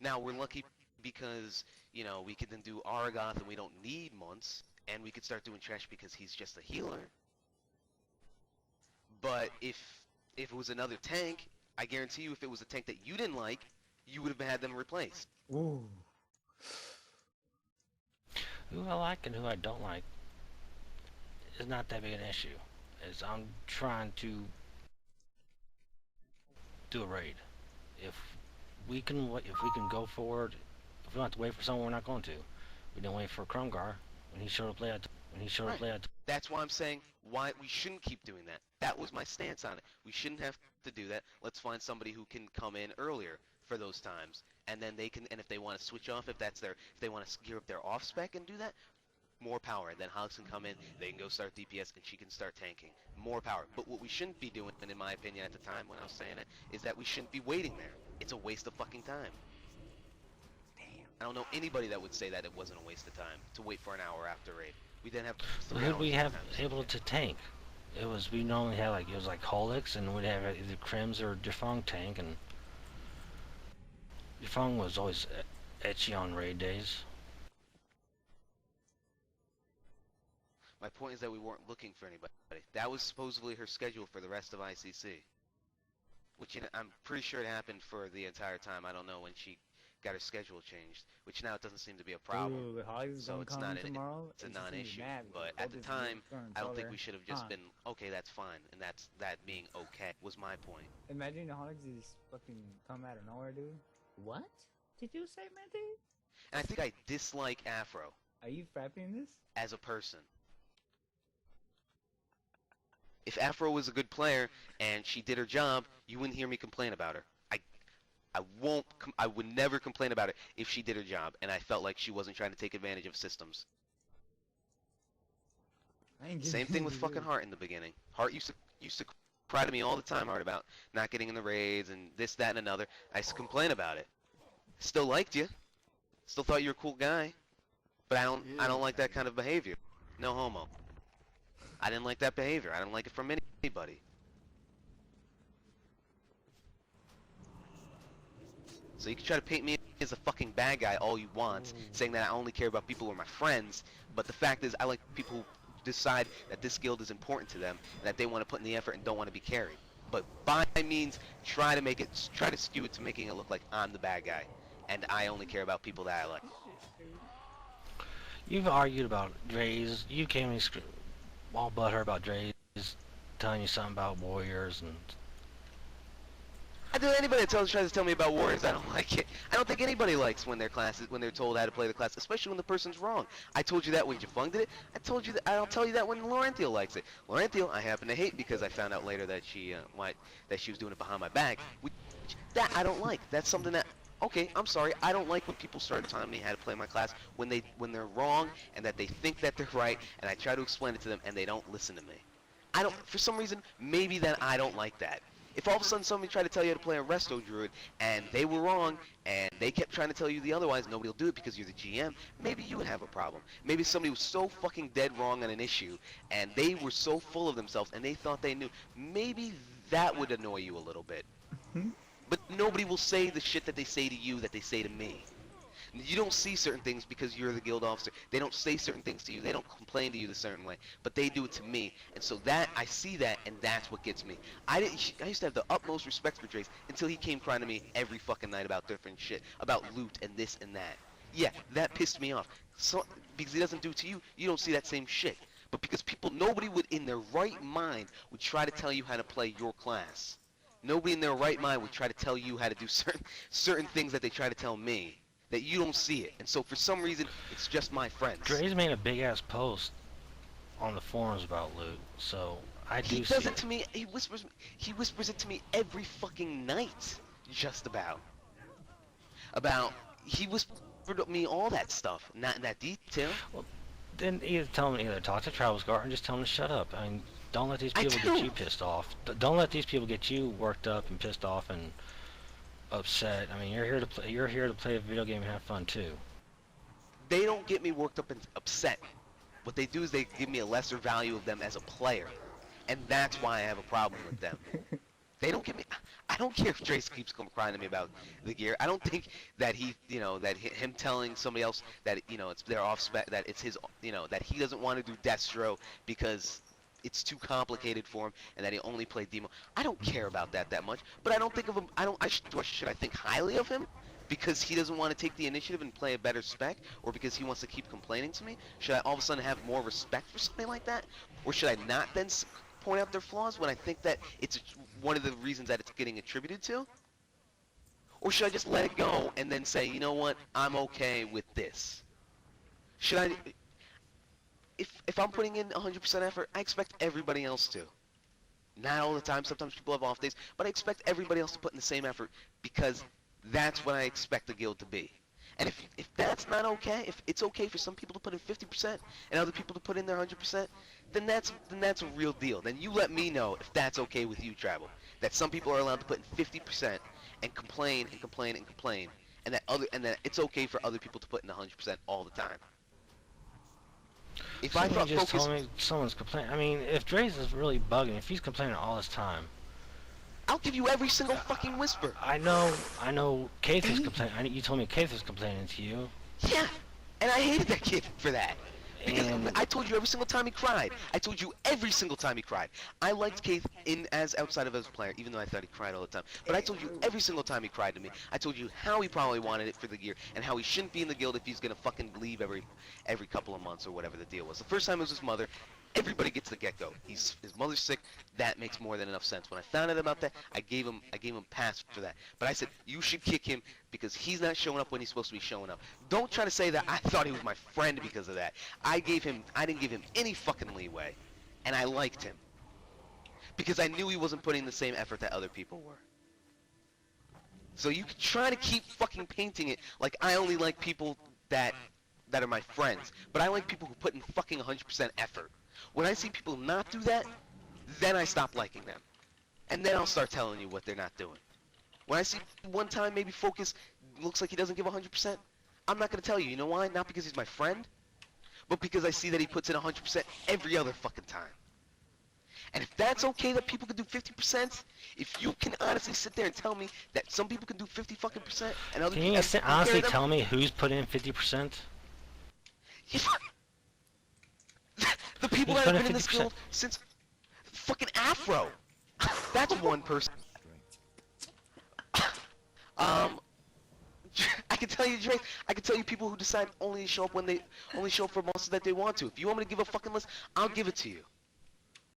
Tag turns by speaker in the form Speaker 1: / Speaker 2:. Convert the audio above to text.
Speaker 1: Now we're lucky because, you know, we could then do Aragoth and we don't need months, and we could start doing Trash because he's just a healer. But if it was another tank, I guarantee you if it was a tank that you didn't like, you would have had them replaced.
Speaker 2: Ooh.
Speaker 3: Who I like and who I don't like is not that big an issue. Is I'm trying to do a raid. If if we can go forward, if we don't have to wait for someone, we're not going to. We didn't wait for Krumgar when he showed up late.
Speaker 1: Right. That's why I'm saying why we shouldn't keep doing that. That was my stance on it. We shouldn't have to do that. Let's find somebody who can come in earlier for those times, and then they can. And if they want to switch off, if they want to gear up their off spec and do that, more power. Then Hogs can come in, they can go start DPS, and she can start tanking. More power. But what we shouldn't be doing, in my opinion at the time when I was saying it, is that we shouldn't be waiting there. It's a waste of fucking time.
Speaker 2: Damn.
Speaker 1: I don't know anybody that would say that it wasn't a waste of time to wait for an hour after raid. We didn't have
Speaker 3: So
Speaker 1: 3
Speaker 3: who
Speaker 1: hours
Speaker 3: did we have
Speaker 1: sometimes.
Speaker 3: able to tank? We normally had it was like Holix, and we'd have either Krims or Defong tank, and Defong was always etchy on raid days.
Speaker 1: My point is that we weren't looking for anybody. That was supposedly her schedule for the rest of ICC. Which, you know, I'm pretty sure it happened for the entire time. I don't know when she got her schedule changed, which now it doesn't seem to be a problem.
Speaker 2: Ooh, Holly's
Speaker 1: So
Speaker 2: gonna
Speaker 1: it's
Speaker 2: come
Speaker 1: not
Speaker 2: tomorrow.
Speaker 1: it's a
Speaker 2: He's gonna be
Speaker 1: non-issue.
Speaker 2: mad
Speaker 1: But
Speaker 2: because
Speaker 1: at the
Speaker 2: Goldie's
Speaker 1: time,
Speaker 2: gonna
Speaker 1: I
Speaker 2: tell
Speaker 1: don't think
Speaker 2: her,
Speaker 1: we should have just
Speaker 2: huh,
Speaker 1: been okay. That's fine, and that being okay was my point.
Speaker 2: Imagine the Hollies just fucking come out of nowhere, dude. What did you say, Matty?
Speaker 1: And I think I dislike Afro
Speaker 2: Are you frapping this?
Speaker 1: as a person. If Afro was a good player and she did her job, you wouldn't hear me complain about her. I would never complain about it if she did her job and I felt like she wasn't trying to take advantage of systems.
Speaker 2: I ain't
Speaker 1: Same thing with fucking Hart in the beginning. Hart used to cry to me all the time, Hart, about not getting in the raids and this, that, and another. I used to complain about it. Still liked you. Still thought you were a cool guy. But I don't like that kind of behavior. No homo. I didn't like that behavior. I don't like it from anybody. So you can try to paint me as a fucking bad guy all you want, saying that I only care about people who are my friends, but the fact is I like people who decide that this guild is important to them and that they want to put in the effort and don't want to be carried. But by means, try to skew it to making it look like I'm the bad guy and I only care about people that I like.
Speaker 3: You've argued about Dre's. You came and all but her about Dre's, telling you something about Warriors and.
Speaker 1: I do anybody that tries to tell me about Warriors, I don't like it. I don't think anybody likes when they're told how to play the class, especially when the person's wrong. I told you that when Jafung did it. I told you that. I don't tell you that when Laurentiel likes it. Laurentiel, I happen to hate because I found out later that she was doing it behind my back. That I don't like. That's something that. Okay, I'm sorry. I don't like when people start telling me how to play my class when they're wrong and that they think that they're right, and I try to explain it to them and they don't listen to me. I don't. For some reason, maybe that I don't like that. If all of a sudden somebody tried to tell you how to play a Resto Druid and they were wrong and they kept trying to tell you the otherwise, nobody will do it because you're the GM, maybe you would have a problem. Maybe somebody was so fucking dead wrong on an issue and they were so full of themselves and they thought they knew. Maybe that would annoy you a little bit. But nobody will say the shit that they say to you that they say to me. You don't see certain things because you're the guild officer. They don't say certain things to you. They don't complain to you the certain way. But they do it to me. And so that, I see that, and that's what gets me. I used to have the utmost respect for Drace until he came crying to me every fucking night about different shit. About loot and this and that. Yeah, that pissed me off. So, because he doesn't do it to you, you don't see that same shit. But because nobody would, in their right mind, would try to tell you how to play your class. Nobody in their right mind would try to tell you how to do certain things that they try to tell me. That you don't see it, and so for some reason, it's just my friends.
Speaker 3: Dre's made a big ass post on the forums about loot, so I do see it.
Speaker 1: He does it to me. He whispers it to me every fucking night, just about. He whispered to me all that stuff, not in that detail.
Speaker 3: Well, then either talk to Travis Guard and just tell him to shut up. I mean, don't let these people get you pissed off. Don't let these people get you worked up and pissed off and upset. I mean, you're here to play. You're here to play a video game and have fun too.
Speaker 1: They don't get me worked up and upset. What they do is they give me a lesser value of them as a player, and that's why I have a problem with them. They don't give me. I don't care if Trace keeps crying to me about the gear. I don't think that him telling somebody else that it's their off spec, that it's his, that he doesn't want to do Destro because it's too complicated for him, and that he only played demo. I don't care about that much. But I don't think of him. Should I think highly of him because he doesn't want to take the initiative and play a better spec, or because he wants to keep complaining to me? Should I all of a sudden have more respect for something like that, or should I not then point out their flaws when I think that it's one of the reasons that it's getting attributed to? Or should I just let it go and then say, you know what, I'm okay with this? Should I, if I'm putting in 100% effort, I expect everybody else to. Not all the time, sometimes people have off days, but I expect everybody else to put in the same effort because that's what I expect the guild to be. And if that's not okay, if it's okay for some people to put in 50% and other people to put in their 100%, then that's a real deal. Then you let me know if that's okay with you, Travel. That some people are allowed to put in 50% and complain and complain and complain, and that it's okay for other people to put in 100% all the time. If I thought
Speaker 3: just told me someone's complaining. I mean, if Dre's is really bugging, if he's complaining all this time,
Speaker 1: I'll give you every single fucking whisper.
Speaker 3: I know Keith is complaining. You told me Keith was complaining to you.
Speaker 1: Yeah, and I hated that kid for that. Because
Speaker 3: And
Speaker 1: I told you every single time he cried. I told you every single time he cried. I liked Keith as outside of as a player, even though I thought he cried all the time. But I told you every single time he cried to me. I told you how he probably wanted it for the gear, and how he shouldn't be in the guild if he's gonna fucking leave every couple of months or whatever the deal was. The first time it was his mother. Everybody gets the get-go. His mother's sick. That makes more than enough sense. When I found out about that, I gave him pass for that. But I said you should kick him because he's not showing up when he's supposed to be showing up. Don't try to say that I thought he was my friend because of that. I didn't give him any fucking leeway, and I liked him because I knew he wasn't putting the same effort that other people were. So you can try to keep fucking painting it like I only like people that are my friends, but I like people who put in fucking 100% effort. When I see people not do that, then I stop liking them. And then I'll start telling you what they're not doing. When I see one time maybe Focus looks like he doesn't give 100%, I'm not going to tell you. You know why? Not because he's my friend, but because I see that he puts in 100% every other fucking time. And if that's okay that people can do 50%, if you can honestly sit there and tell me that some people can do 50 fucking percent and other people...
Speaker 3: Can you honestly tell me who's put in 50%?
Speaker 1: The people that have been in this guild since fucking Afro. That's one person. I can tell you, Drake. I can tell you people who decide only to show up when they only show up for monsters that they want to. If you want me to give a fucking list, I'll give it to you.